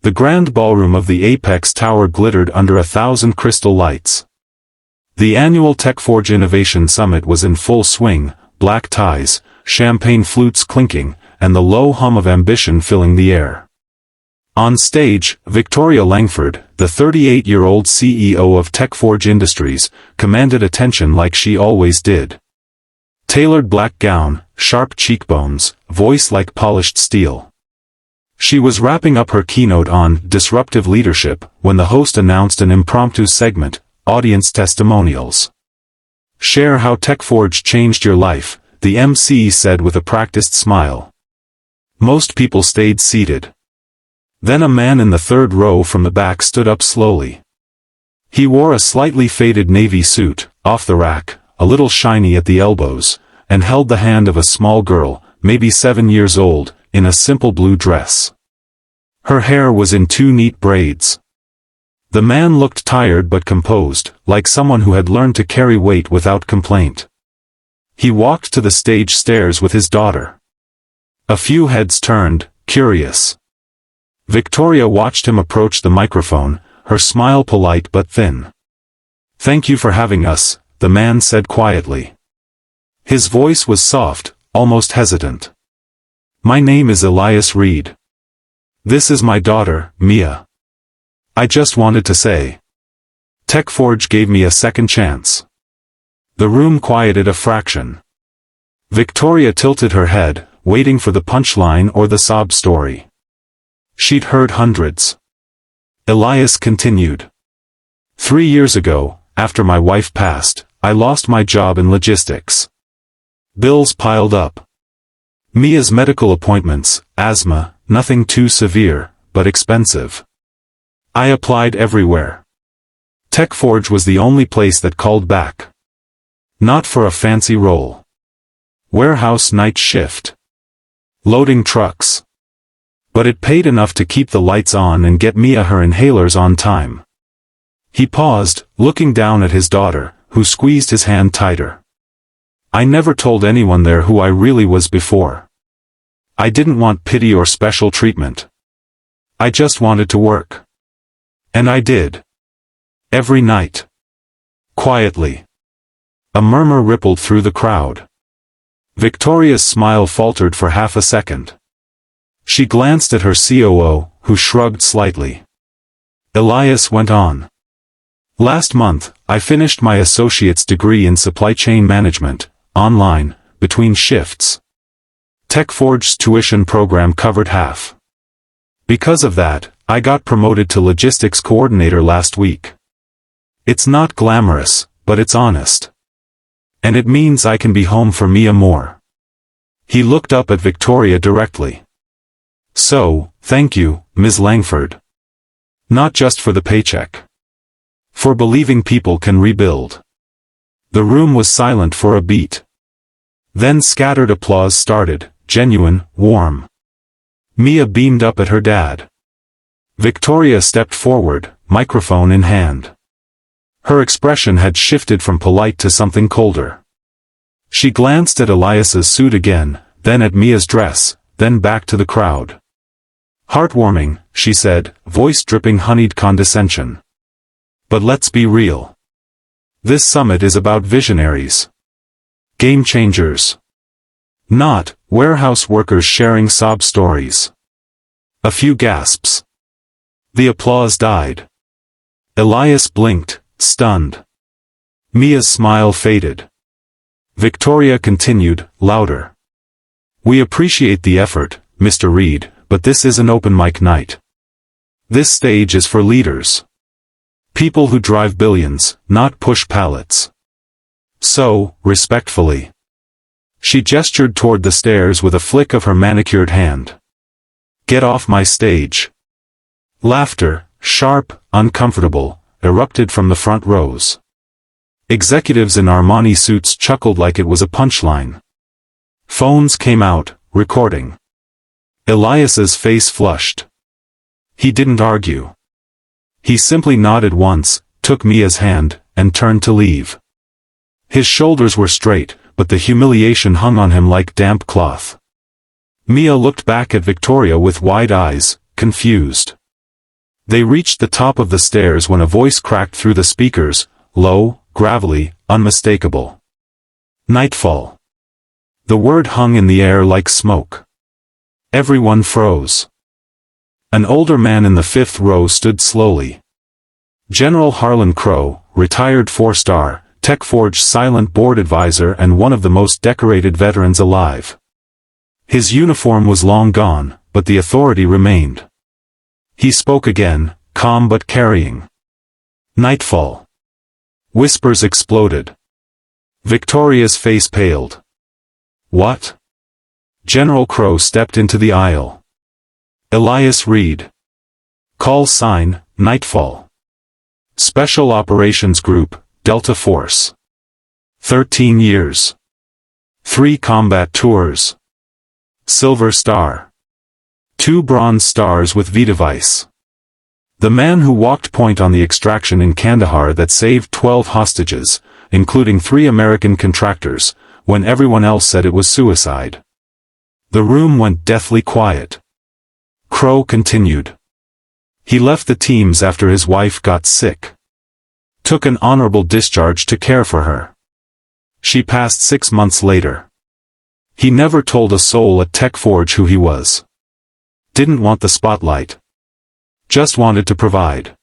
The grand ballroom of the Apex Tower glittered under 1,000 crystal lights. The annual TechForge Innovation Summit was in full swing, black ties, champagne flutes clinking, and the low hum of ambition filling the air. On stage, Victoria Langford, the 38-year-old CEO of TechForge Industries, commanded attention like she always did. Tailored black gown, sharp cheekbones, voice like polished steel. She was wrapping up her keynote on disruptive leadership when the host announced an impromptu segment, Audience Testimonials. Share how TechForge changed your life, the MC said with a practiced smile. Most people stayed seated. Then a man in the third row from the back stood up slowly. He wore a slightly faded navy suit, off the rack, a little shiny at the elbows, and held the hand of a small girl, maybe 7 years old, in a simple blue dress. Her hair was in 2 neat braids. The man looked tired but composed, like someone who had learned to carry weight without complaint. He walked to the stage stairs with his daughter. A few heads turned, curious. Victoria watched him approach the microphone, her smile polite but thin. "Thank you for having us," the man said quietly. His voice was soft, almost hesitant. "My name is Elias Reed. This is my daughter, Mia. I just wanted to say. TechForge gave me a second chance." The room quieted a fraction. Victoria tilted her head, waiting for the punchline or the sob story. She'd heard hundreds. Elias continued. 3 years ago, after my wife passed, I lost my job in logistics. Bills piled up. Mia's medical appointments, asthma, nothing too severe, but expensive. I applied everywhere. TechForge was the only place that called back. Not for a fancy role. Warehouse night shift. Loading trucks. But it paid enough to keep the lights on and get Mia her inhalers on time. He paused, looking down at his daughter, who squeezed his hand tighter. I never told anyone there who I really was before. I didn't want pity or special treatment. I just wanted to work. And I did. Every night. Quietly. A murmur rippled through the crowd. Victoria's smile faltered for half a second. She glanced at her COO, who shrugged slightly. Elias went on. Last month, I finished my associate's degree in supply chain management, online, between shifts. TechForge's tuition program covered half. Because of that, I got promoted to logistics coordinator last week. It's not glamorous, but it's honest. And it means I can be home for Mia more. He looked up at Victoria directly. So, thank you, Ms. Langford. Not just for the paycheck. For believing people can rebuild. The room was silent for a beat. Then scattered applause started, genuine, warm. Mia beamed up at her dad. Victoria stepped forward, microphone in hand. Her expression had shifted from polite to something colder. She glanced at Elias's suit again, then at Mia's dress, then back to the crowd. Heartwarming, she said, voice dripping honeyed condescension. But let's be real. This summit is about visionaries. Game changers. Not warehouse workers sharing sob stories. A few gasps. The applause died. Elias blinked, stunned. Mia's smile faded. Victoria continued, louder. We appreciate the effort, Mr. Reed, but this is an open mic night. This stage is for leaders. People who drive billions, not push pallets. So, respectfully. She gestured toward the stairs with a flick of her manicured hand. Get off my stage. Laughter, sharp, uncomfortable, erupted from the front rows. Executives in Armani suits chuckled like it was a punchline. Phones came out, recording. Elias's face flushed. He didn't argue. He simply nodded once, took Mia's hand, and turned to leave. His shoulders were straight, but the humiliation hung on him like damp cloth. Mia looked back at Victoria with wide eyes, confused. They reached the top of the stairs when a voice cracked through the speakers, low, gravelly, unmistakable. Nightfall. The word hung in the air like smoke. Everyone froze. An older man in the fifth row stood slowly. General Harlan Crowe, retired 4-star, TechForge silent board advisor and one of the most decorated veterans alive. His uniform was long gone, but the authority remained. He spoke again, calm but carrying. Nightfall. Whispers exploded. Victoria's face paled. What? General Crowe stepped into the aisle. Elias Reed. Call sign, Nightfall. Special Operations Group, Delta Force. 13 years. 3 combat tours. Silver Star. 2 bronze stars with V-device. The man who walked point on the extraction in Kandahar that saved 12 hostages, including 3 American contractors, when everyone else said it was suicide. The room went deathly quiet. Crowe continued. He left the teams after his wife got sick. Took an honorable discharge to care for her. She passed 6 months later. He never told a soul at TechForge who he was. Didn't want the spotlight. Just wanted to provide.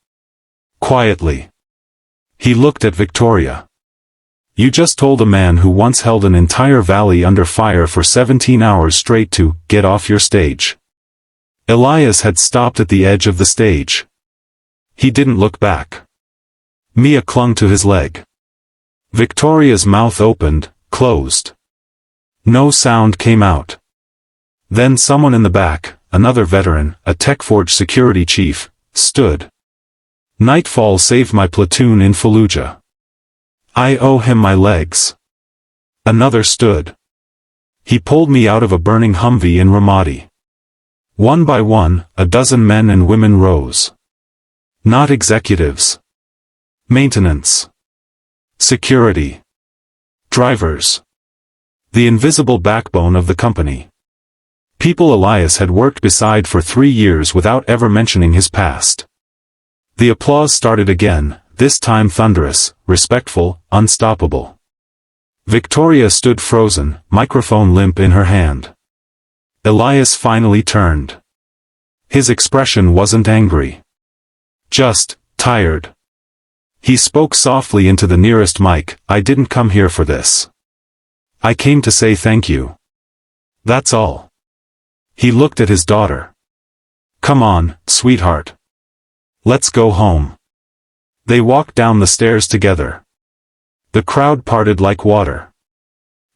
Quietly. He looked at Victoria. You just told a man who once held an entire valley under fire for 17 hours straight to get off your stage. Elias had stopped at the edge of the stage. He didn't look back. Mia clung to his leg. Victoria's mouth opened, closed. No sound came out. Then someone in the back, another veteran, a TechForge security chief, stood. Nightfall saved my platoon in Fallujah. I owe him my legs. Another stood. He pulled me out of a burning Humvee in Ramadi. One by one, a dozen men and women rose. Not executives. Maintenance. Security. Drivers. The invisible backbone of the company. People Elias had worked beside for 3 years without ever mentioning his past. The applause started again, this time thunderous, respectful, unstoppable. Victoria stood frozen, microphone limp in her hand. Elias finally turned. His expression wasn't angry. Just, tired. He spoke softly into the nearest mic, I didn't come here for this. I came to say thank you. That's all. He looked at his daughter. Come on, sweetheart. Let's go home. They walked down the stairs together. The crowd parted like water.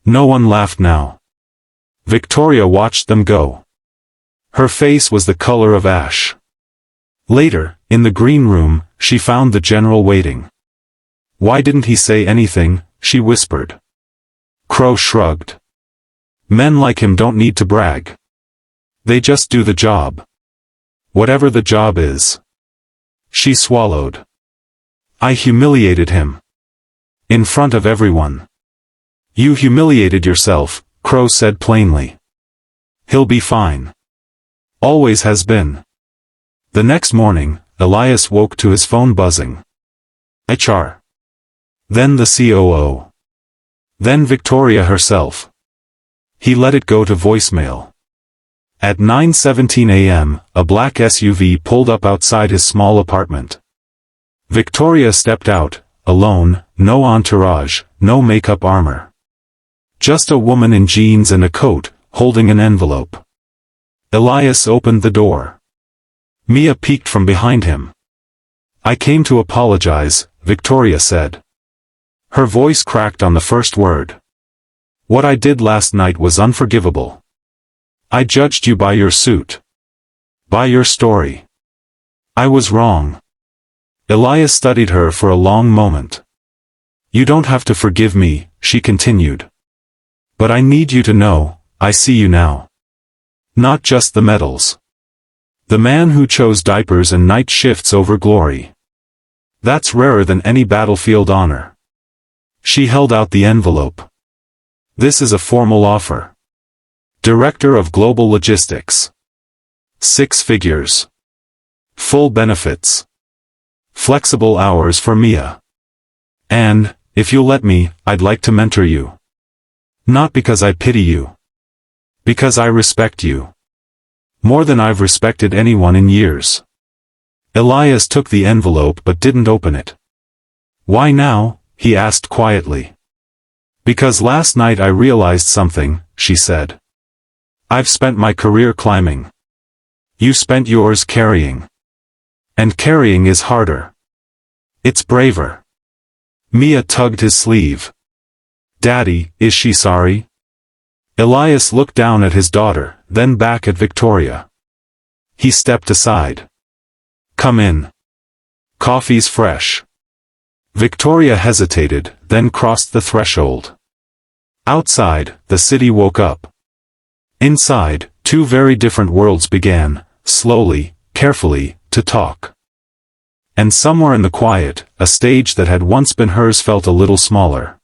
No one laughed now. Victoria watched them go. Her face was the color of ash. Later, in the green room, she found the general waiting. Why didn't he say anything, she whispered. Crowe shrugged. Men like him don't need to brag. They just do the job. Whatever the job is. She swallowed. I humiliated him. In front of everyone. You humiliated yourself, Crowe said plainly. He'll be fine. Always has been. The next morning, Elias woke to his phone buzzing. HR. Then the COO. Then Victoria herself. He let it go to voicemail. At 9:17 a.m., a black SUV pulled up outside his small apartment. Victoria stepped out, alone, no entourage, no makeup armor. Just a woman in jeans and a coat, holding an envelope. Elias opened the door. Mia peeked from behind him. I came to apologize, Victoria said. Her voice cracked on the first word. What I did last night was unforgivable. I judged you by your suit. By your story. I was wrong. Elias studied her for a long moment. You don't have to forgive me, she continued. But I need you to know, I see you now. Not just the medals. The man who chose diapers and night shifts over glory. That's rarer than any battlefield honor. She held out the envelope. This is a formal offer. Director of Global Logistics. 6 figures. Full benefits. Flexible hours for Mia. And, if you'll let me, I'd like to mentor you. Not because I pity you. Because I respect you. More than I've respected anyone in years. Elias took the envelope but didn't open it. Why now? He asked quietly. Because last night I realized something, she said. I've spent my career climbing. You spent yours carrying. And carrying is harder. It's braver. Mia tugged his sleeve. Daddy, is she sorry? Elias looked down at his daughter, then back at Victoria. He stepped aside. Come in. Coffee's fresh. Victoria hesitated, then crossed the threshold. Outside, the city woke up. Inside, two very different worlds began, slowly, carefully, to talk. And somewhere in the quiet, a stage that had once been hers felt a little smaller.